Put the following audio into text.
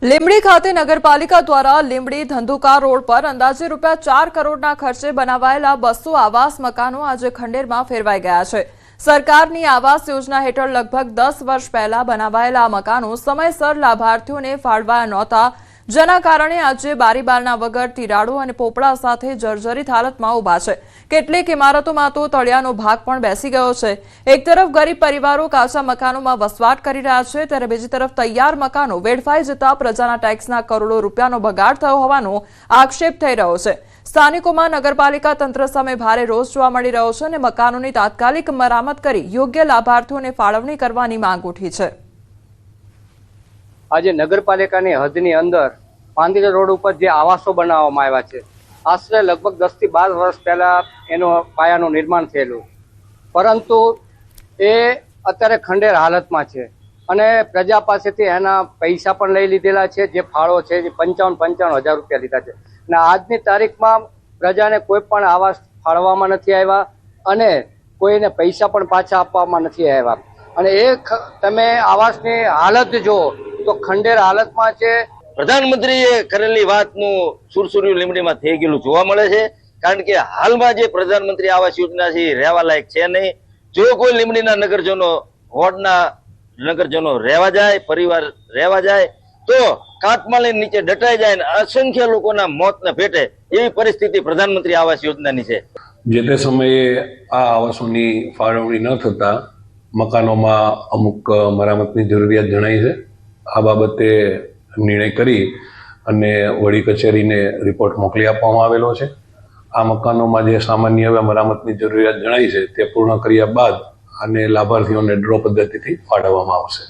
લીંબડી ખાતે નગરપાલિકા દ્વારા લીંબડી ધંધુકા રોડ પર અંદાજે ₹4 કરોડના ખર્ચે બનાવાયેલા 200 આવાસ મકાનો આજે ખંડેરમાં ફેરવાઈ ગયા છે। સરકારની આવાસ યોજના હેઠળ લગભગ 10 વર્ષ પહેલા બનાવાયેલા મકાનો સમયસર લાભાર્થીઓને ફાળવાયા નહોતા, જેના કારણે આજે બારીબારણા વગર તિરાડો અને પોપડા સાથે જર્જરિત હાલતમાં ઊભા છે। કેટલીક ઇમારતોમાં તો તળિયાનો ભાગ પણ બેસી ગયો છે। એક તરફ ગરીબ પરિવારો કાચા મકાનોમાં વસવાટ કરી રહ્યા છે, ત્યારે બીજી તરફ તૈયાર મકાનો વેડફાઈ જતા પ્રજાના ટેક્સના કરોડો રૂપિયાનો બગાડ થયો હોવાનો આક્ષેપ થઈ રહ્યો છે। સ્થાનિકોમાં નગરપાલિકા તંત્ર સામે ભારે રોષ જોવા મળી રહ્યો છે અને મકાનોની તાત્કાલિક મરામત કરી યોગ્ય લાભાર્થીઓને ફાળવણી કરવાની માંગ ઉઠી છે। આજે નગરપાલિકાની હદની અંદર પાંદરી રોડ ઉપર જે આવાસો બનાવવામાં આવ્યા છે, આશરે લગભગ 10 થી 12 વર્ષ પહેલા એનો પાયાનું નિર્માણ થયેલું, પરંતુ એ અત્યારે ખંડેર હાલતમાં છે અને પ્રજા પાસેથી એના પૈસા પણ લઈ લીધેલા છે। જે ફાળો છે એ 55,000 રૂપિયા લીધા છે અને આજની તારીખમાં પ્રજાને કોઈ પણ આવાસ ફાળવામાં નથી આવ્યા અને કોઈને પૈસા પણ પાછા આપવામાં નથી આવ્યા અને એ તમે આવાસની હાલત જો તો ખંડેર હાલતમાં છે। પ્રધાનમંત્રીએ કરેલી વાતનું સુરસુર્યું લીંબડીમાં થઈ ગયેલું જોવા મળે છે, કારણ કે હાલમાં જે પ્રધાનમંત્રી આવાસ યોજના છે એ રહેવા લાયક છે નહીં। જો કોઈ લીંબડીના નગરજનો વોર્ડના નગરજનો રહેવા જાય, પરિવાર રહેવા જાય તો કાટમાળની નીચે દટાઈ જાય અને અસંખ્ય લોકોના મોતને ભેટે એવી પરિસ્થિતિ પ્રધાનમંત્રી આવાસ યોજનાની છે। જે તે સમયે આ આવાસોની ફાળવણી ન થતા મકાનોમાં અમુક મરામતની જરૂરિયાત જણાઈ છે। આ બાબતે નિર્ણય કરી અને વડી કચેરીને રિપોર્ટ મોકલી આપવામાં આવેલો છે। આ મકાનોમાં જે સામાન્ય હવે મરામતની જરૂરિયાત જણાઈ છે તે પૂર્ણ કર્યા બાદ આને લાભાર્થીઓને ડ્રો પદ્ધતિથી ફાળવવામાં આવશે।